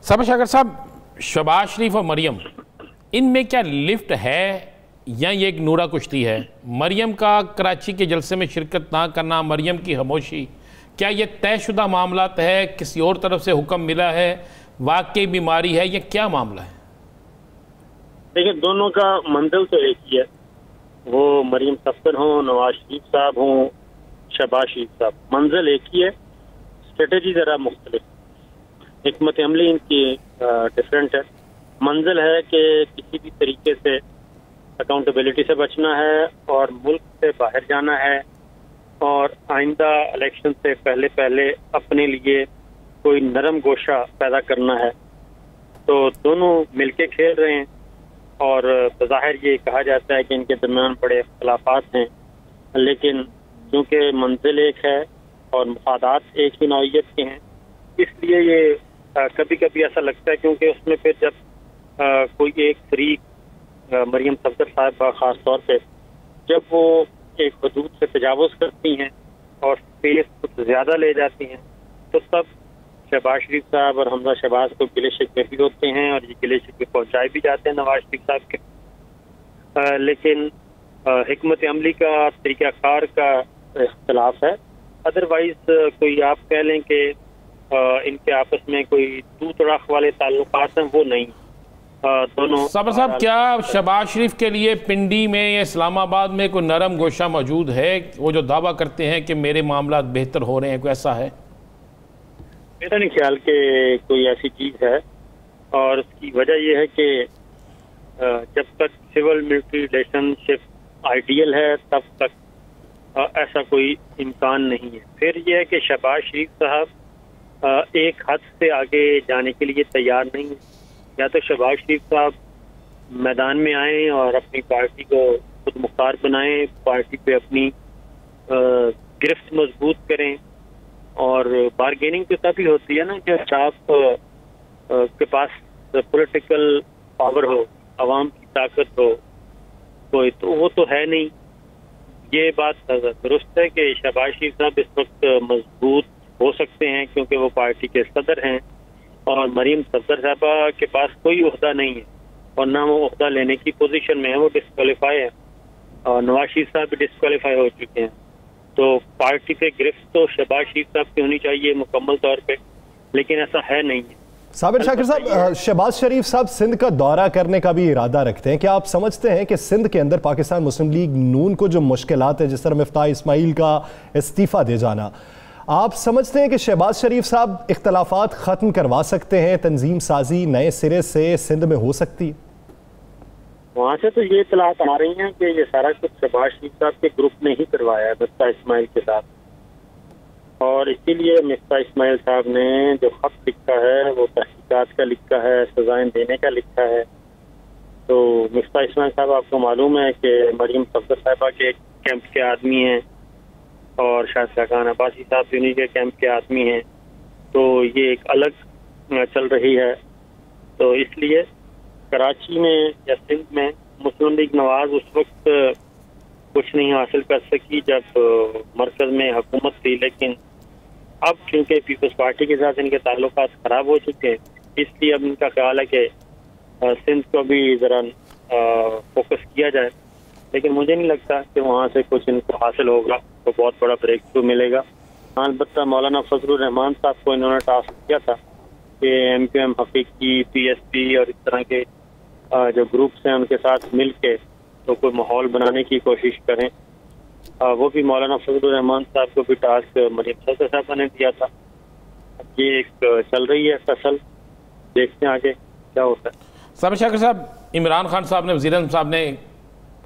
साबिर शाकिर साहब, शहबाज शरीफ और मरियम, इनमें क्या लिफ्ट है या ये एक नूरा कुश्ती है? मरियम का कराची के जलसे में शिरकत ना करना, मरियम की खामोशी, क्या ये तयशुदा मामला है? किसी और तरफ से हुक्म मिला है? वाकई बीमारी है? ये क्या मामला है? देखिए, दोनों का मंजिल तो एक ही है। वो मरियम सफदर हों, नवाज शरीफ साहब हों, शहबाज शरीफ साहब, मंजिल एक ही है, स्ट्रेटेजी ज़रा मुख्तलिफ, हिकमत अमली इनकी डिफरेंट है। मंजिल है कि किसी भी तरीके से अकाउंटेबिलिटी से बचना है और मुल्क से बाहर जाना है और आइंदा इलेक्शन से पहले अपने लिए कोई नरम गोशा पैदा करना है। तो दोनों मिलके खेल रहे हैं और बज़ाहिर ये कहा जाता है कि इनके दरमियान बड़े इख्तलाफात हैं, लेकिन क्योंकि मंजिल एक है और मफादात एक ही नौइयत के हैं, इसलिए ये कभी कभी ऐसा लगता है, क्योंकि उसमें फिर जब कोई एक फरीक मरियम सफदर साहब ख़ास तौर पे जब वो एक हदूद से तजावुज़ करती हैं और स्पेस कुछ ज़्यादा ले जाती हैं, तो तब शहबाज शरीफ साहब और हमजा शहबाज को गिले शिकवे भी होते हैं और ये गिले शिकवे पहुँचाए भी जाते हैं नवाज शरीफ साहब के। लेकिन हिकमत अमली का, तरीक़ाकार का इख्तलाफ है। अदरवाइज कोई आप कह लें कि इनके आपस में कोई तू तड़ाक वाले ताल्लुकात हैं, वो नहीं। दोनों साबिर साहब, क्या शहबाज शरीफ के लिए पिंडी में या इस्लामाबाद में कोई नरम गोशा मौजूद है? वो जो दावा करते हैं कि मेरे मामला बेहतर हो रहे हैं, कोई ऐसा है? मेरा नहीं ख्याल कि कोई ऐसी चीज़ है, और इसकी वजह यह है कि जब तक सिविल मिलिट्री रिलेशनशिप आइडियल है तब तक ऐसा कोई इम्कान नहीं है। फिर यह है कि शहबाज शरीफ साहब एक हद से आगे जाने के लिए तैयार नहीं है। या तो शहबाज शरीफ साहब मैदान में आएँ और अपनी पार्टी को खुद मुख्तार बनाएं, पार्टी पे अपनी गिरफ्त मजबूत करें, और बारगेनिंग तो तभी होती है ना कि आप के पास पॉलिटिकल पावर हो, आवाम की ताकत हो कोई, तो वो तो है नहीं। ये बात दुरुस्त है कि शहबाज शरीफ साहब इस वक्त मजबूत हो सकते हैं क्योंकि वो पार्टी के सदर हैं, और मरियम सफदर साहबा के पास कोई ओहदा नहीं है और ना वो ओहदा लेने की पोजीशन में है, वो डिस्क्वालीफाई है, और नवाज शरीफ साहब भी डिस्क्वालीफाई हो चुके हैं। तो पार्टी पे गिरफ्त तो शहबाज शरीफ साहब की होनी चाहिए मुकम्मल तौर पे, लेकिन ऐसा है नहीं है। साबिर शाकिर साहब, शहबाज शरीफ साहब सिंध का दौरा करने का भी इरादा रखते हैं। क्या आप समझते हैं कि सिंध के अंदर पाकिस्तान मुस्लिम लीग नून को जो मुश्किलात है, जिस तरह मिफ्ताह इस्माइल का इस्तीफ़ा दे जाना, आप समझते हैं कि शहबाज शरीफ साहब इख्तलाफात ख़त्म करवा सकते हैं, तंजीम साजी नए सिरे से सिंध में हो सकती है? वहाँ से तो ये इतलात आ रही हैं कि ये सारा कुछ शहबाज शरीफ साहब के ग्रुप ने ही करवाया है मिफ्ताह इस्माइल के साथ, और इसीलिए मिफ्ताह इस्माइल साहब ने जो खत लिखा है वो तहकीकात का लिखा है, सजाएं देने का लिखा है। तो मिफ्ताह इस्माइल साहब, आपको मालूम है कि मरियम सफदर साहिबा के कैंप के आदमी हैं और शाह खान अब्बासी साहब भी उन्हीं के कैंप के आदमी हैं, तो ये एक अलग चल रही है। तो इसलिए कराची में या सिंध में मुस्लिम लीग नवाज उस वक्त कुछ नहीं हासिल कर सकी जब मरकज में हुकूमत थी, लेकिन अब क्योंकि पीपल्स पार्टी के साथ इनके ताल्लुकात खराब हो चुके हैं, इसलिए अब इनका ख्याल है कि सिंध को भी ज़रा फोकस किया जाए। लेकिन मुझे नहीं लगता कि वहाँ से कुछ इनको हासिल होगा, तो बहुत बड़ा ब्रेक थ्रू मिलेगा। हाँ, अलबत्ता मौलाना फजलुर रहमान साहब को इन्होंने टास्क किया था कि MQM, हकीकी, PSP और इस तरह के जो ग्रुप्स हैं उनके साथ मिल के तो कोई माहौल बनाने की कोशिश करें। वो भी मौलाना फजलुर रहमान साहब को भी टास्क मरियम सफदर साहब ने दिया था। ये एक चल रही है फसल, देखते हैं आगे क्या होता है। साबिर शाकिर साहब, इमरान खान साहब ने, वज़ीर आज़म साहब ने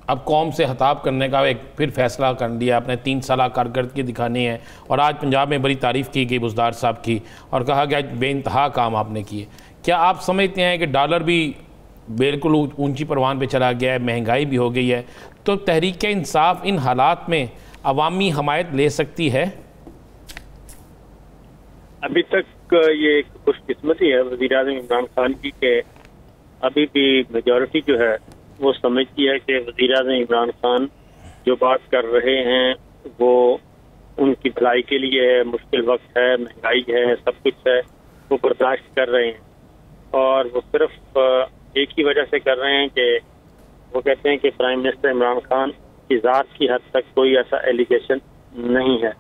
अब कौम से खिताब करने का एक फिर फैसला कर लिया, अपने 3 साल कारकर्दगी दिखानी है, और आज पंजाब में बड़ी तारीफ़ की गई बुज़दार साहब की और कहा गया बेइंतहा काम आपने किए। क्या आप समझते हैं कि डॉलर भी बिल्कुल ऊंची परवान पे चला गया है, महंगाई भी हो गई है, तो तहरीक इंसाफ इन हालात में अवामी हमायत ले सकती है? अभी तक ये एक खुशकिस्मती है वज़ीर आज़म इमरान खान की कि अभी भी मेजॉरिटी जो है वो समझती है कि वज़ीर आज़म इमरान खान जो बात कर रहे हैं वो उनकी भलाई के लिए है। मुश्किल वक्त है, महंगाई है, सब कुछ है, वो बर्दाश्त कर रहे हैं। اور وہ صرف ایک ہی وجہ سے کر رہے ہیں کہ وہ کہتے ہیں کہ پرائم منسٹر عمران خان کی ذات کی حد تک کوئی ایسا ایلیگیشن نہیں ہے،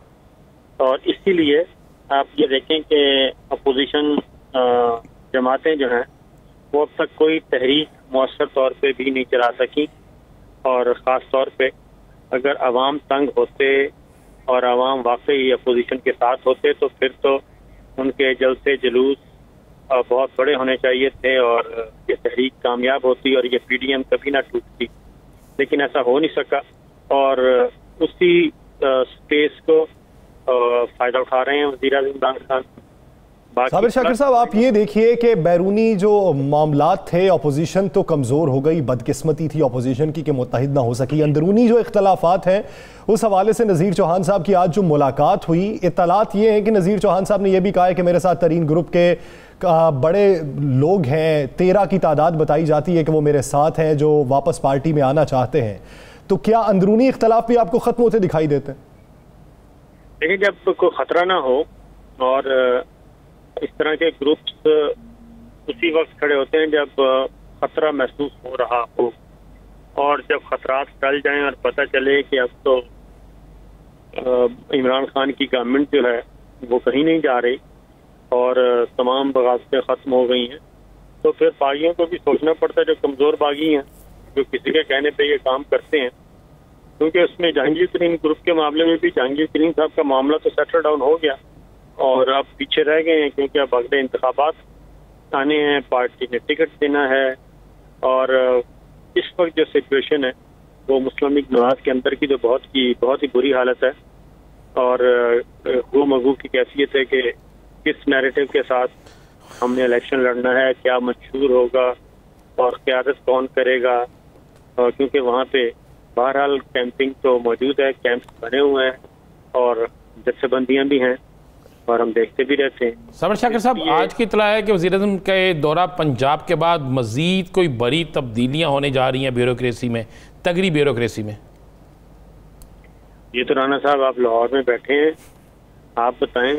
اور اسی لیے آپ یہ دیکھیں کہ اپوزیشن جماعتیں جو ہیں وہ اب تک کوئی تحریک مؤثر طور پہ بھی نہیں چلا سکی، اور خاص طور پہ اگر عوام تنگ ہوتے اور عوام واقعی اپوزیشن کے ساتھ ہوتے تو پھر تو ان کے جلسے جلوس بہت بڑے ہونے چاہیے تھے اور یہ تحریک کامیاب ہوتی اور یہ پی ڈی ایم کبھی نہ ٹوٹتی، لیکن ایسا ہو نہیں سکا، اور اسی اسپیس کو فائدہ اٹھا رہے ہیں وزیر اعظم عمران خان۔ صابر شاکر صاحب، آپ یہ دیکھیے کہ بیرونی جو معاملات تھے اپوزیشن تو کمزور ہو گئی، بدقسمتی تھی اپوزیشن کی کہ متحد نہ ہو سکی، اندرونی جو اختلافات ہیں اس حوالے سے نذیر چوہان صاحب کی آج جو ملاقات ہوئی، اطلاعات یہ ہیں کہ نذیر چوہان صاحب نے یہ بھی کہا ہے کہ میرے ساتھ ترین گروپ کے بڑے لوگ ہیں، 13 کی تعداد بتائی جاتی ہے کہ وہ میرے ساتھ ہیں جو واپس پارٹی میں آنا چاہتے ہیں، تو کیا اندرونی اختلاف بھی آپ کو ختم ہوتے دکھائی دیتے ہیں؟ لیکن جب کوئی خطرہ نہ ہو اور اس طرح کے گروپس اسی وقت کھڑے ہوتے ہیں جب خطرہ محسوس ہو رہا ہو، اور جب خطرات ٹل جائیں اور پتہ چلے کہ اب تو عمران خان کی گورنمنٹ جو ہے وہ کہیں نہیں جا رہی اور تمام بغاوتیں ختم ہو گئی ہیں، تو پھر باغیوں کو بھی سوچنا پڑتا ہے، جو کمزور باغی ہیں جو کسی کے کہنے پہ یہ کام کرتے ہیں، کیونکہ اس میں جہانگیر ترین گروپ کے معاملے میں بھی جہانگیر ترین صاحب کا معاملہ تو سیٹل ڈاؤن ہو گیا اور اب پیچھے رہ گئے ہیں کیونکہ اب اگلے انتخابات آنے ہیں، پارٹی نے ٹکٹ دینا ہے، اور اس وقت جو سچویشن ہے وہ مسلم لیگ نواز کے اندر کی جو بہت ہی بری حالت ہے، اور گو مگو کی کیفیت ہے کہ کس نیریٹو کے ساتھ ہم نے الیکشن لڑنا ہے، کیا منشور ہوگا اور قیادت کون کرے گا، کیونکہ وہاں پہ بہرحال کیمپنگ تو موجود ہے، کیمپس بنے ہوئے ہیں اور جتھے بندیاں بھی ہیں اور ہم دیکھتے بھی رہتے ہیں۔ صابر شاکر صاحب، آج کی اطلاع ہے کہ وزیر اعظم کے دورہ پنجاب کے بعد مزید کوئی بڑی تبدیلیاں ہونے جا رہی ہیں بیوروکریسی میں، تگڑی بیوروکریسی میں۔ یہ تو رانا صاحب آپ لاہور میں بیٹھے ہیں، آپ بتائیں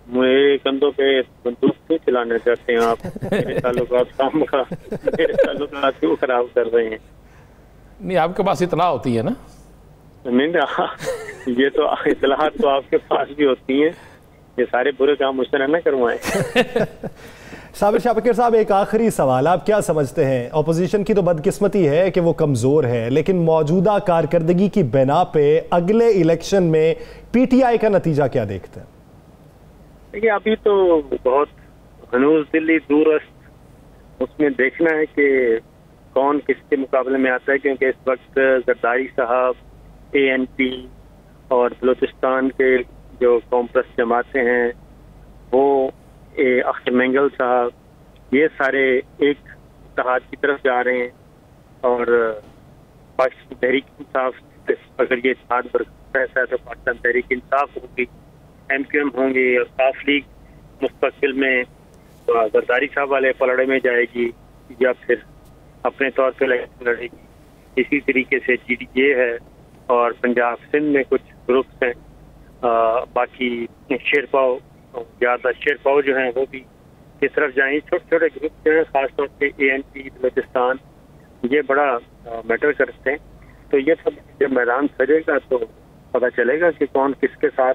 میرے کندھوں پہ بندوق کیوں چلانا چاہتے ہیں آپ؟ میرے تعلقات کیوں خراب کر رہے ہیں؟ نہیں، آپ کے پاس اطلاع ہوتی ہے نا؟ نہیں، یہ تو اطلاعات تو آپ کے پاس بھی ہوتی ہیں، یہ سارے برے کام مجھ سے نہ کروائیں۔ صابر شاکر صاحب، ایک آخری سوال، آپ کیا سمجھتے ہیں؟ اپوزیشن کی تو بدقسمتی ہے کہ وہ کمزور ہے، لیکن موجودہ کارکردگی کی بنا پہ اگلے الیکشن میں پی ٹی آئی کا نتیجہ کیا دیکھتے ہیں؟ دیکھیے، ابھی تو بہت ہنوز دلی دور است، اس میں دیکھنا ہے کہ کون کس کے مقابلے میں آتا ہے، کیونکہ اس وقت زرداری صاحب، اے این پی اور بلوچستان کے جو کامپرس جماعتیں ہیں وہ، اختر مینگل صاحب، یہ سارے ایک اتحاد کی طرف جا رہے ہیں، اور پاکستان تحریک انصاف، اگر یہ اتحاد برقرار رہتا ہے تو پاکستان تحریک انصاف ہوگی، ایم کیو ایم ہوں گی، اور صاف لیگ مستقبل میں زرداری صاحب والے پلڑے میں جائے گی یا پھر اپنے طور پہ لڑے گی۔ اسی طریقے سے جی ڈی اے ہے، اور پنجاب سندھ میں کچھ گروپس ہیں، باقی شیرپاؤ، زیادہ شیرپاؤ جو ہیں وہ بھی کس طرف جائیں، چھوٹے چھوٹے گروپ جو ہیں، خاص طور پہ اے این پی، بلوچستان، یہ بڑا میٹر کرتے ہیں۔ تو یہ سب جب میدان سجے گا تو پتہ چلے گا کہ کون کس کے ساتھ